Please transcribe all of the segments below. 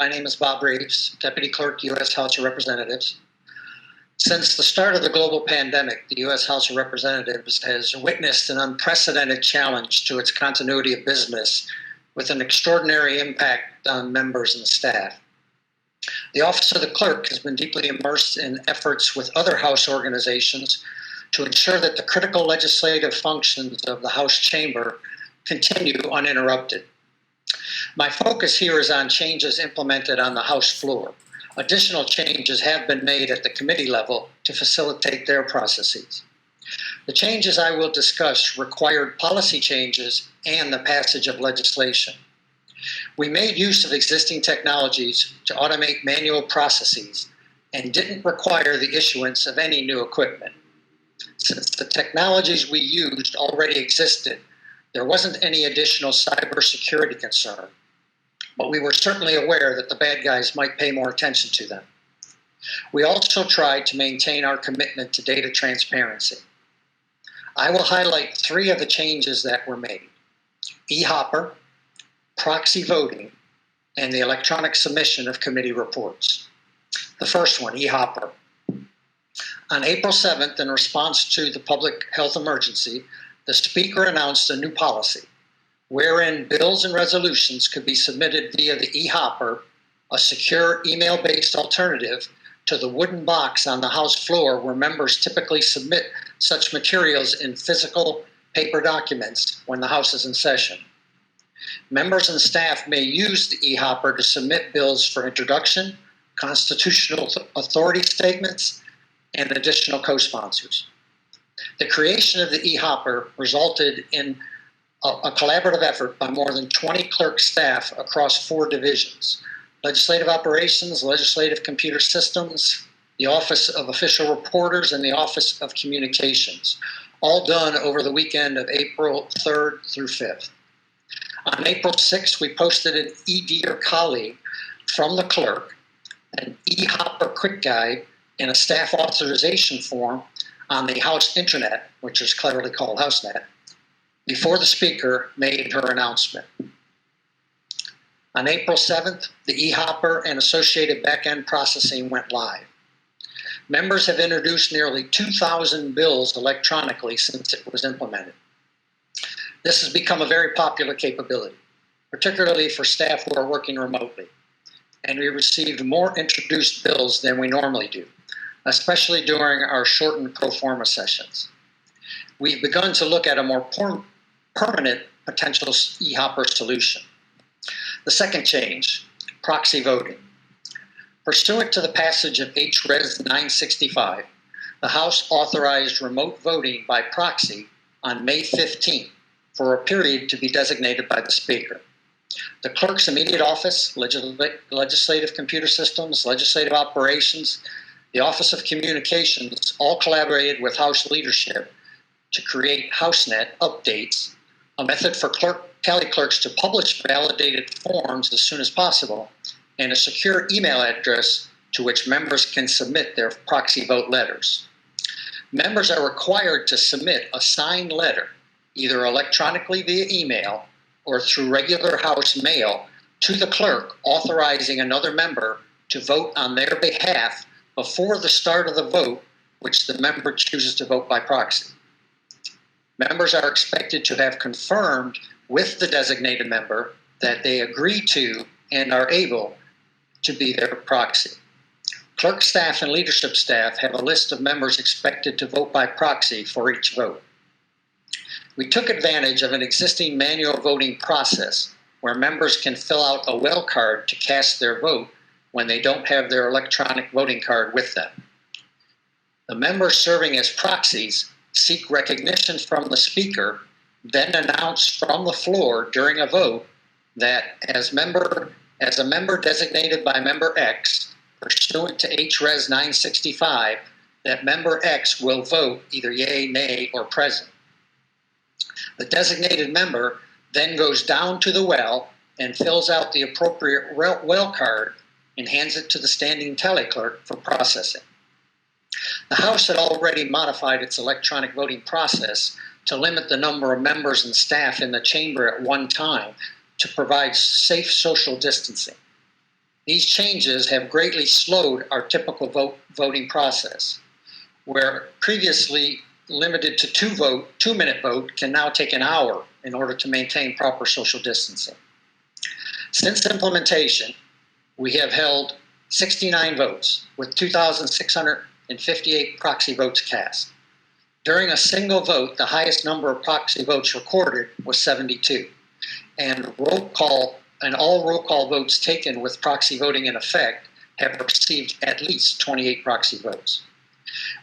My name is Bob Reeves, Deputy Clerk, U.S. House of Representatives. Since the start of the global pandemic, the U.S. House of Representatives has witnessed an unprecedented challenge to its continuity of business with an extraordinary impact on members and staff. The Office of the Clerk has been deeply immersed in efforts with other House organizations to ensure that the critical legislative functions of the House chamber continue uninterrupted. My focus here is on changes implemented on the House floor. Additional changes have been made at the committee level to facilitate their processes. The changes I will discuss required policy changes and the passage of legislation. We made use of existing technologies to automate manual processes and didn't require the issuance of any new equipment. Since the technologies we used already existed, there wasn't any additional cybersecurity concern, but we were certainly aware that the bad guys might pay more attention to them. We also tried to maintain our commitment to data transparency. I will highlight 3 of the changes that were made: e-hopper, proxy voting, and the electronic submission of committee reports. The first one, e-hopper. On April 7th, in response to the public health emergency, the Speaker announced a new policy wherein bills and resolutions could be submitted via the e-hopper, a secure email-based alternative to the wooden box on the House floor where members typically submit such materials in physical paper documents when the House is in session. Members and staff may use the e-hopper to submit bills for introduction, constitutional authority statements, and additional co-sponsors. The creation of the e-hopper resulted in a collaborative effort by more than 20 clerk staff across 4 divisions: Legislative Operations, Legislative Computer Systems, the Office of Official Reporters, and the Office of Communications, all done over the weekend of April 3rd through 5th. On April 6th, we posted an e-Dear colleague from the clerk, an e-hopper quick guide, and a staff authorization form on the House intranet, which is cleverly called HouseNet, before the Speaker made her announcement. On April 7th, the e-hopper and associated back-end processing went live. Members have introduced nearly 2,000 bills electronically since it was implemented. This has become a very popular capability, particularly for staff who are working remotely, and we received more introduced bills than we normally do, especially during our shortened pro forma sessions. We've begun to look at a more permanent potential e-hopper solution. The second change, proxy voting. Pursuant to the passage of H.Res. 965, the House authorized remote voting by proxy on May 15th for a period to be designated by the Speaker. The Clerk's immediate office, Legislative Computer Systems, Legislative Operations, the Office of Communications all collaborated with House leadership to create HouseNet updates, a method for tally clerks to publish validated forms as soon as possible, and a secure email address to which members can submit their proxy vote letters. Members are required to submit a signed letter, either electronically via email or through regular House mail, to the clerk authorizing another member to vote on their behalf before the start of the vote, which the member chooses to vote by proxy. Members are expected to have confirmed with the designated member that they agree to and are able to be their proxy. Clerk staff and leadership staff have a list of members expected to vote by proxy for each vote. We took advantage of an existing manual voting process where members can fill out a well card to cast their vote when they don't have their electronic voting card with them. The members serving as proxies seek recognition from the Speaker, then announce from the floor during a vote that as a member designated by member X, pursuant to H.Res. 965, that member X will vote either yea, nay, or present. The designated member then goes down to the well and fills out the appropriate well card and hands it to the standing tally clerk for processing. The House had already modified its electronic voting process to limit the number of members and staff in the chamber at one time to provide safe social distancing. These changes have greatly slowed our typical voting process, where previously limited to 2-minute vote can now take an hour in order to maintain proper social distancing. Since implementation, we have held 69 votes with 2,658 proxy votes cast. During a single vote, the highest number of proxy votes recorded was 72, and all roll call votes taken with proxy voting in effect have received at least 28 proxy votes.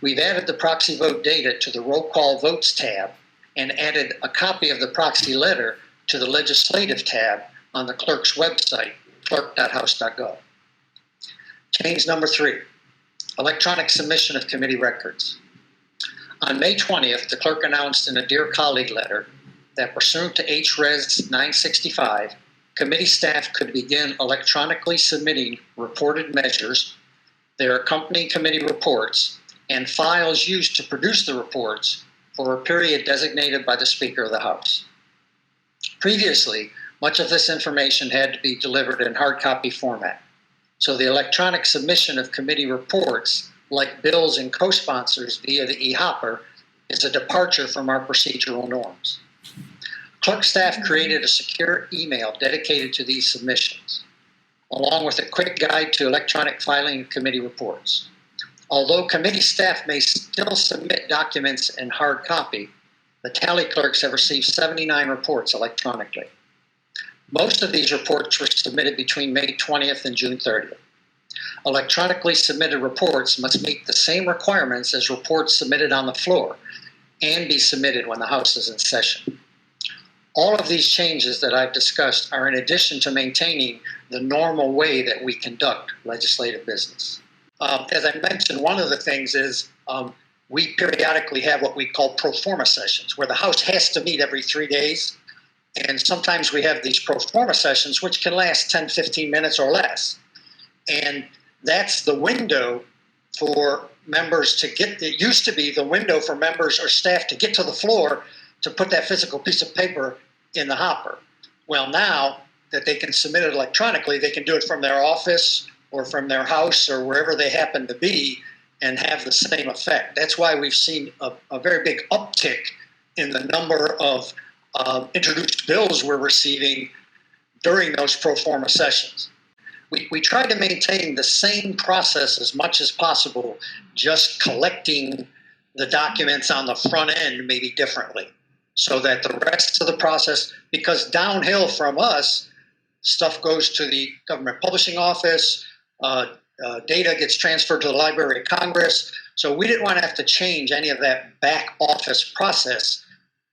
We've added the proxy vote data to the roll call votes tab and added a copy of the proxy letter to the legislative tab on the clerk's website, clerk.house.gov. Change number 3, electronic submission of committee records. On May 20th, the clerk announced in a Dear Colleague letter that pursuant to HRes 965, committee staff could begin electronically submitting reported measures, their accompanying committee reports, and files used to produce the reports for a period designated by the Speaker of the House. Previously, much of this information had to be delivered in hard copy format, so the electronic submission of committee reports, like bills and co-sponsors via the e-hopper, is a departure from our procedural norms. Clerk staff created a secure email dedicated to these submissions, along with a quick guide to electronic filing of committee reports. Although committee staff may still submit documents in hard copy, the tally clerks have received 79 reports electronically. Most of these reports were submitted between May 20th and June 30th. Electronically submitted reports must meet the same requirements as reports submitted on the floor and be submitted when the House is in session. All of these changes that I've discussed are in addition to maintaining the normal way that we conduct legislative business. As I mentioned, one of the things is we periodically have what we call pro forma sessions, where the House has to meet every 3 days. And sometimes we have these pro forma sessions, which can last 10, 15 minutes or less. And that's the window for members to get, it used to be the window for members or staff to get to the floor to put that physical piece of paper in the hopper. Well, now that they can submit it electronically, they can do it from their office or from their house or wherever they happen to be and have the same effect. That's why we've seen a very big uptick in the number of introduced bills we're receiving during those pro forma sessions. We try to maintain the same process as much as possible, just collecting the documents on the front end maybe differently, so that the rest of the process, because downhill from us, stuff goes to the government publishing office, data gets transferred to the Library of Congress, so we didn't want to have to change any of that back office process.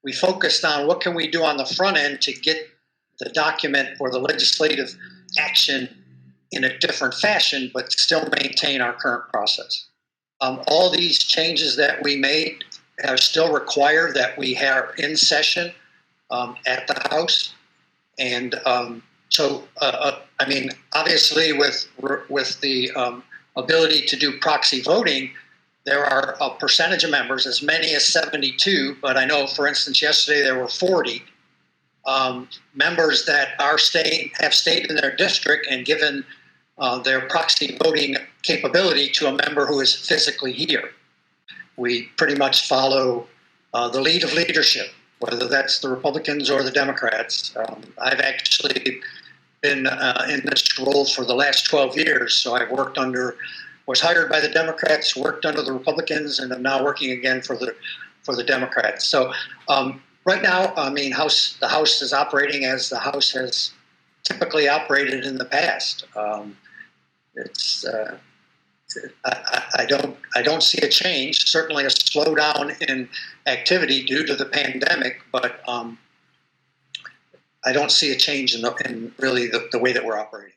We focused on what can we do on the front end to get the document or the legislative action in a different fashion, but still maintain our current process. All these changes that we made are still required that we are in session at the House. And I mean, obviously with the ability to do proxy voting, there are a percentage of members, as many as 72, but I know, for instance, yesterday there were 40 members that have stayed in their district and given their proxy voting capability to a member who is physically here. We pretty much follow the lead of leadership, whether that's the Republicans or the Democrats. I've actually been in this role for the last 12 years, so I've was hired by the Democrats, worked under the Republicans, and I'm now working again for the Democrats. So right now, I mean, the House is operating as the House has typically operated in the past. I don't see a change. Certainly a slowdown in activity due to the pandemic, but I don't see a change in really the way that we're operating.